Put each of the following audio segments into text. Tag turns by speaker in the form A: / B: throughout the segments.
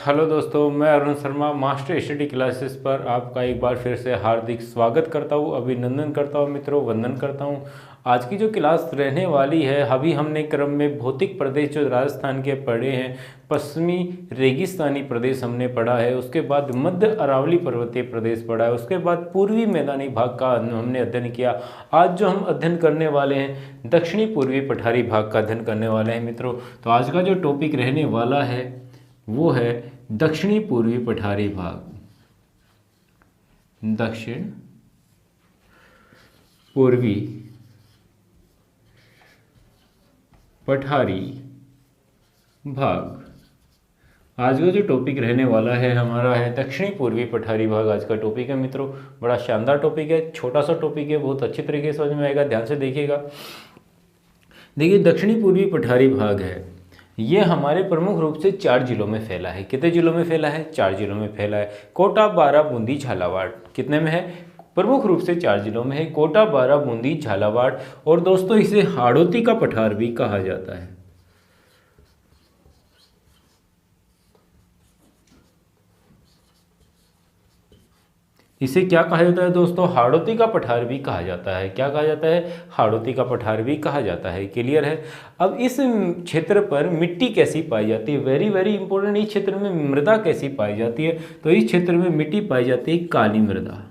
A: Hello दोस्तों, मैं Arun Sharma master study classes पर आपका एक बार फिर से हार्दिक स्वागत करता हूँ, अभिनंदन करता हूँ मित्रों, वंदन करता हूँ। आज की जो क्लास रहने वाली है, अभी हमने क्रम में भौतिक प्रदेश जो राजस्थान के पढ़े हैं, पश्चिमी रेगिस्तानी प्रदेश हमने पढ़ा है, उसके बाद मध्य अरावली पर्वतीय प्रदेश पढ़ा है, उसके बाद पूर्वी मैदानी भाग का हमने अध्ययन किया। आज जो हम अध्ययन करने वाले हैं दक्षिणी पूर्वी पठारी भाग का अध्ययन करने वाले हैं मित्रों। तो आज का जो टॉपिक रहने वाला है वो है दक्षिणी पूर्वी पठारी भाग। दक्षिण पूर्वी पठारी भाग आज का जो टॉपिक रहने वाला है हमारा है दक्षिणी पूर्वी पठारी भाग। आज का टॉपिक है मित्रों, बड़ा शानदार टॉपिक है, छोटा सा टॉपिक है, बहुत अच्छी तरीके से समझ में आएगा, ध्यान से देखिएगा। देखिए, दक्षिणी पूर्वी पठारी भाग है, ये हमारे प्रमुख रूप से 4 जिलों में फैला है। कितने जिलों में फैला है? 4 जिलों में फैला है। कोटा, बारां, बूंदी, झालावाड़। कितने में है? प्रमुख रूप से 4 जिलों में है, कोटा, बारां, बूंदी, झालावाड़। और दोस्तों, इसे हाड़ौती का पठार भी कहा जाता है। इसे क्या कहा जाता है दोस्तों? हाड़ौती का पठार भी कहा जाता है। क्या कहा जाता है? हाड़ौती का पठार भी कहा जाता है। क्लियर है? अब इस क्षेत्र पर मिट्टी कैसी पाई जाती है? Very very important. इस क्षेत्र में मृदा कैसी पाई जाती है? तो इस क्षेत्र में मिट्टी पाई जाती है काली मृदा।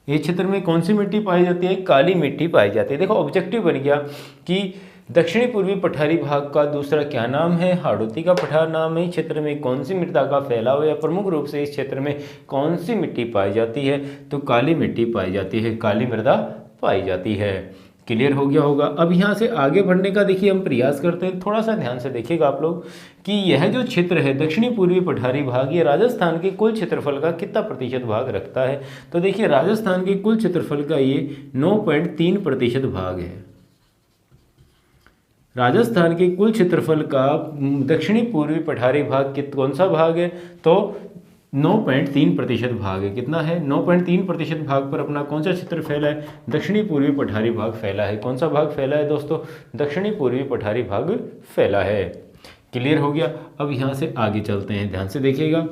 A: इस क्षेत्र में कौन सी मिट्टी पाई जाती है? काली मिट्टी पाई जाती है। देखो, ऑब्जेक्टिव बन गया कि दक्षिणी पूर्वी पठारी भाग का दूसरा क्या नाम है? हाड़ौती का पठार नाम है। इस क्षेत्र में कौन सी मृदा का फैलाव है? प्रमुख रूप से इस क्षेत्र में कौन सी मिट्टी पाई जाती है? तो काली मिट्टी पाई जाती है, काली मृदा पाई जाती है। क्लियर हो गया होगा। अब यहाँ से आगे बढ़ने का देखिए हम प्रयास करते हैं। थोड़ा सा ध्यान से देखिएगा आप लोग कि यह जो क्षेत्र है दक्षिणी पूर्वी पठारी भाग, ये राजस्थान के कुल क्षेत्रफल का कितना प्रतिशत भाग रखता है? तो देखिए, राजस्थान के कुल क्षेत्रफल का ये 9.3% भाग है। राजस्थान के कुल क्षेत्रफल का दक्षिणी पूर्वी पठारी भाग कौन सा भाग है? तो 9.3% भाग है। कितना है? 9.3% भाग पर अपना कौन सा क्षेत्र फैला है? दक्षिणी पूर्वी पठारी भाग फैला है। कौन सा भाग फैला है दोस्तों? दक्षिणी पूर्वी पठारी भाग फैला है। क्लियर हो गया। अब यहाँ से आगे चलते हैं, ध्यान से देखिएगा।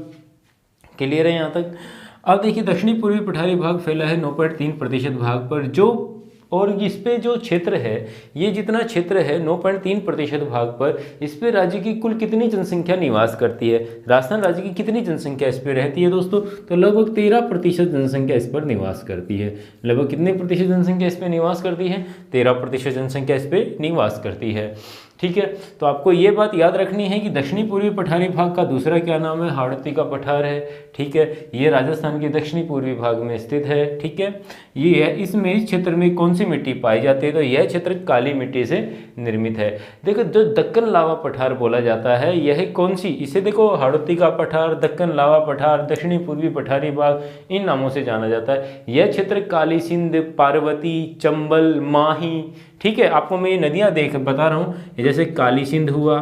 A: क्लियर है यहाँ तक? अब देखिए, दक्षिणी पूर्वी पठारी भाग फैला है 9.3% भाग पर, जो और इस पे जो क्षेत्र है, ये जितना क्षेत्र है 9.3% भाग पर, इस पे राज्य की कुल कितनी जनसंख्या निवास करती है? राजस्थान राज्य की कितनी जनसंख्या इस पे रहती है दोस्तों? तो लगभग 13% जनसंख्या इस पर निवास करती है। लगभग कितने प्रतिशत जनसंख्या इस पे निवास करती है? 13% जनसंख्या इस पे निवास करती है। ठीक है, तो आपको ये बात याद रखनी है कि दक्षिणी पूर्वी पठारी भाग का दूसरा क्या नाम है? हाड़ौती का पठार है। ठीक है, ये राजस्थान के दक्षिणी पूर्वी भाग में स्थित है। ठीक है, ये है। इसमें इस क्षेत्र में कौन सी मिट्टी पाई जाती है? तो यह क्षेत्र काली मिट्टी से निर्मित है। देखो, जो दक्कन लावा पठार बोला जाता है, यह कौन सी? इसे देखो, हाड़ौती का पठार, दक्कन लावा पठार, दक्षिणी पूर्वी पठारी भाग, इन नामों से जाना जाता है। यह क्षेत्र काली सिंध, पार्वती, चंबल, माही, ठीक है, आपको मैं ये नदियां बता रहा हूं, जैसे काली सिंध हुआ,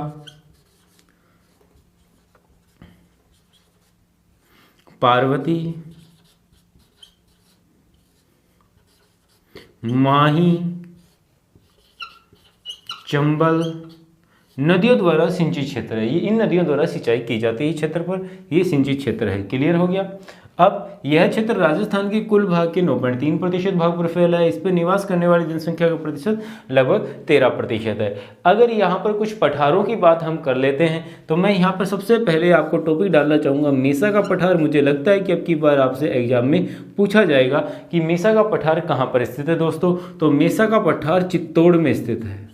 A: पार्वती, माही, चंबल, नदियों द्वारा सिंचित क्षेत्र है। ये इन नदियों द्वारा सिंचाई की जाती है इस क्षेत्र पर, ये सिंचित क्षेत्र है। क्लियर हो गया। अब यह क्षेत्र राजस्थान के कुल भाग के 9.3% भाग पर फैला है। इस पर निवास करने वाली जनसंख्या का प्रतिशत लगभग 13% है। अगर यहाँ पर कुछ पठारों की बात हम कर लेते हैं, तो मैं यहाँ पर सबसे पहले आपको टॉपिक डालना चाहूँगा मेसा का पठार। मुझे लगता है कि अब की बार आपसे एग्जाम में पूछा जाएगा कि मेसा का पठार कहाँ पर स्थित है दोस्तों। तो मेसा का पठार चित्तौड़ में स्थित है।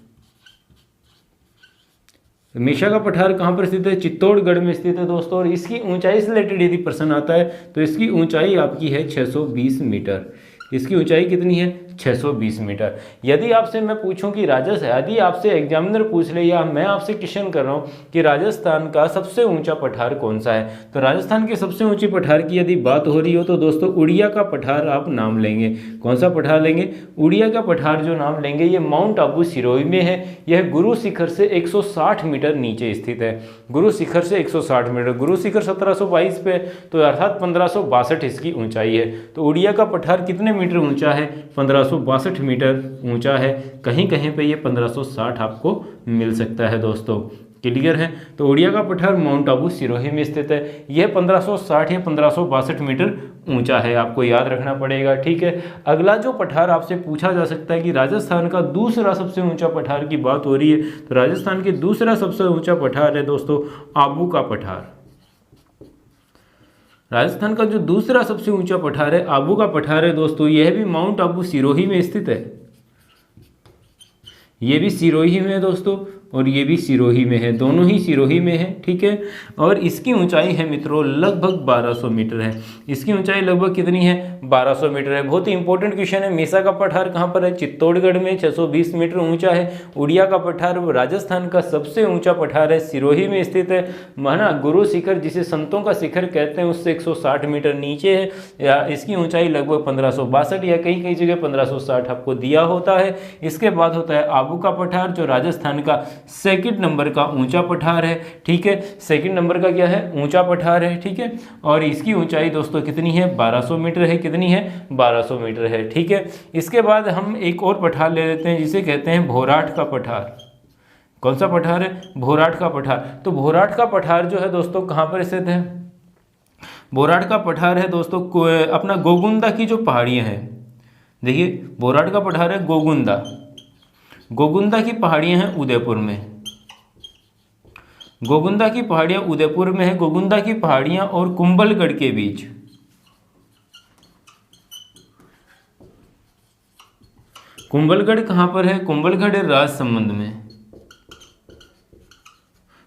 A: मेसा का पठार कहाँ पर स्थित है? चित्तौड़गढ़ में स्थित है दोस्तों। और इसकी ऊंचाई से रिलेटेड यदि प्रश्न आता है तो इसकी ऊंचाई आपकी है 620 मीटर। इसकी ऊंचाई कितनी है? 620 मीटर। यदि आपसे मैं पूछूं कि यदि आपसे एग्जामिनर पूछ ले या मैं आपसे क्वेश्चन कर रहा हूं कि राजस्थान का सबसे ऊंचा पठार कौन सा है, तो राजस्थान के सबसे ऊंचे पठार की यदि बात हो रही हो तो दोस्तों उड़िया का पठार आप नाम लेंगे। कौन सा पठार लेंगे? उड़िया का पठार जो नाम लेंगे, ये माउंट आबू सिरोही में है। यह गुरु शिखर से 160 मीटर नीचे स्थित है। गुरु शिखर से 160 मीटर, गुरु शिखर 1722 पे, तो अर्थात 1562 इसकी ऊंचाई है। तो उड़िया का पठार कितने मीटर ऊंचा है? 1562 1562 मीटर ऊंचा है, कहीं कहीं पे ये 1560 आपको मिल सकता है दोस्तों। क्लियर है। तो उड़िया का पठार माउंट आबू सिरोही में स्थित है। यह 1560 या 1562 मीटर ऊंचा है, आपको याद रखना पड़ेगा। ठीक है। अगला जो पठार आपसे पूछा जा सकता है कि राजस्थान का दूसरा सबसे ऊंचा पठार की बात हो रही है, तो राजस्थान के दूसरा सबसे ऊंचा पठार है दोस्तों आबू का पठार। राजस्थान का जो दूसरा सबसे ऊंचा पठार है आबू का पठार है दोस्तों, यह भी माउंट आबू सिरोही में स्थित है। ये भी सिरोही में है दोस्तों और ये भी सिरोही में है, दोनों ही सिरोही में है। ठीक है। और इसकी ऊंचाई है मित्रों लगभग 1200 मीटर है। इसकी ऊंचाई लगभग कितनी है? 1200 मीटर है। बहुत ही इंपॉर्टेंट क्वेश्चन है। मेसा का पठार कहाँ पर है? चित्तौड़गढ़ में, 620 मीटर ऊंचा है। उड़िया का पठार राजस्थान का सबसे ऊंचा पठार है, सिरोही में स्थित है। माना गुरु शिखर जिसे संतों का शिखर कहते हैं उससे 160 मीटर नीचे है। या इसकी ऊंचाई लगभग 1562 या कई कई जगह 1560 आपको दिया होता है। इसके बाद होता है आबू का पठार जो राजस्थान का सेकंड नंबर का ऊंचा पठार है। ठीक है। सेकंड नंबर का क्या है? ऊंचा पठार है। ठीक है। और इसकी ऊंचाई दोस्तों कितनी है? 1200 मीटर है। कितनी है? 1200 मीटर है। ठीक है। इसके बाद हम एक और पठार ले लेते हैं जिसे कहते हैं भोराट का पठार। कौन सा पठार है? भोराट का पठार। तो भोराट का पठार जो है दोस्तों कहाँ पर स्थित है? भोराट का पठार है दोस्तों अपना गोगुंदा की जो पहाड़ियाँ हैं, देखिए भोराट का पठार है गोगुंदा, गोगुंदा की पहाड़ियाँ हैं उदयपुर में। गोगुंदा की पहाड़ियाँ उदयपुर में है। गोगुंदा की पहाड़ियाँ और कुंभलगढ़ के बीच, कुंभलगढ़ कहाँ पर है? कुंभलगढ़ है राजसमंद में।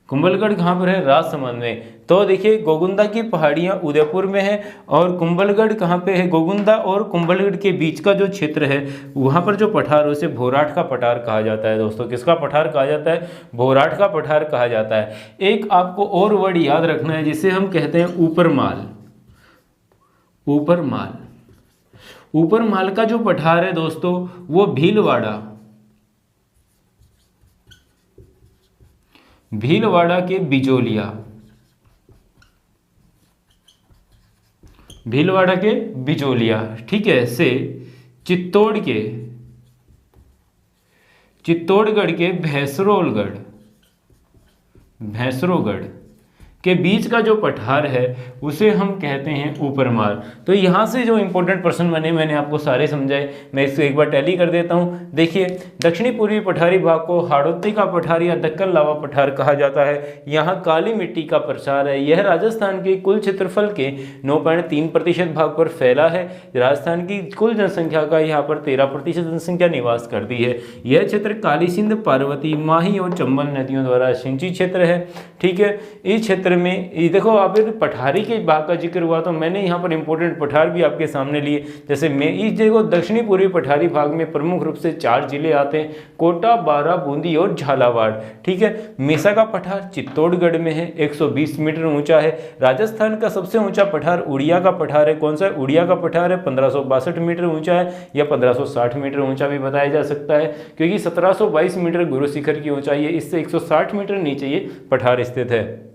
A: कुंभलगढ़ कहाँ पर है? राजसमंद में। तो देखिए गोगुंदा की पहाड़ियाँ उदयपुर में है और कुंभलगढ़ कहाँ पे है? गोगुंदा और कुंभलगढ़ के बीच का जो क्षेत्र है वहाँ पर जो पठार उसे भोराट का पठार कहा जाता है दोस्तों। किसका पठार कहा जाता है? भोराट का पठार कहा जाता है। एक आपको और वर्ड याद रखना है जिसे हम कहते हैं ऊपरमाल। ऊपरमाल, ऊपरमाल का जो पठार है दोस्तों वो भीलवाड़ा, भीलवाड़ा के बिजोलिया, भीलवाड़ा के बिजोलिया, ठीक है, से चित्तौड़गढ़ के भैंसरोगढ़ के बीच का जो पठार है उसे हम कहते हैं ऊपरमाल। तो यहाँ से जो इंपॉर्टेंट प्रश्न मैंने आपको सारे समझाए, मैं इसको एक बार टैली कर देता हूँ। देखिए दक्षिणी पूर्वी पठारी भाग को हाड़ौती का पठार या दक्कन लावा पठार कहा जाता है। यहाँ काली मिट्टी का प्रसार है। यह राजस्थान के कुल क्षेत्रफल के 9.3% भाग पर फैला है। राजस्थान की कुल जनसंख्या का यहाँ पर 13% जनसंख्या निवास करती है। यह क्षेत्र काली सिंध, पार्वती, माही और चंबल नदियों द्वारा सिंचित क्षेत्र है। ठीक है। इस क्षेत्र में ये देखो आप पठारी के भाग का जिक्र हुआ तो मैंने यहाँ पर इंपॉर्टेंट पठार भी आपके सामने लिए। जैसे मैं इस देखो दक्षिणी पूर्वी पठारी भाग में प्रमुख रूप से 4 जिले आते हैं, कोटा, बारां, बूंदी और झालावाड़। ठीक है। मेसा का पठार चित्तौड़गढ़ में है, 120 मीटर ऊंचा है। राजस्थान का सबसे ऊंचा पठार उड़िया का पठार है। कौन सा? उड़िया का पठार है, 1562 मीटर ऊंचा है या 1560 मीटर ऊंचा भी बताया जा सकता है क्योंकि 1722 मीटर गुरु शिखर की ऊंचाई है। इससे 160 मीटर नीचे ये पठार स्थित है।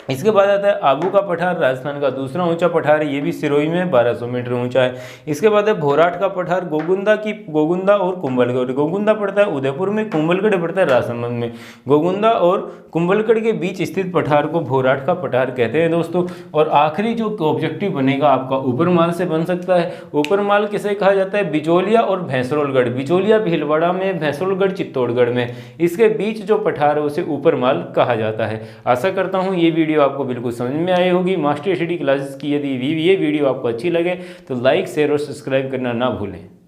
A: इसके बाद आता है आबू का पठार, राजस्थान का दूसरा ऊंचा पठार है। ये भी सिरोही में 1200 मीटर ऊंचा है। इसके बाद है भोराट का पठार, गोगुंदा और कुंभलगढ़। गोगुंदा पड़ता है उदयपुर में, कुंभलगढ़ पड़ता है राजसमंद में। गोगुंदा और कुंभलगढ़ के बीच स्थित पठार को भोराट का पठार कहते हैं दोस्तों। और आखिरी जो ऑब्जेक्टिव बनेगा आपका ऊपरमाल से बन सकता है। ऊपरमाल किसे कहा जाता है? बिजोलिया और भैंसरोलगढ़। बिजोलिया भीलवाड़ा में, भैंसरोलगढ़ चित्तौड़गढ़ में, इसके बीच जो पठार है उसे ऊपरमाल कहा जाता है। आशा करता हूँ ये वीडियो आपको बिल्कुल समझ में आई होगी। मास्टर स्टडी क्लासेस की यदि ये वीडियो आपको अच्छी लगे तो लाइक, शेयर और सब्सक्राइब करना ना भूलें।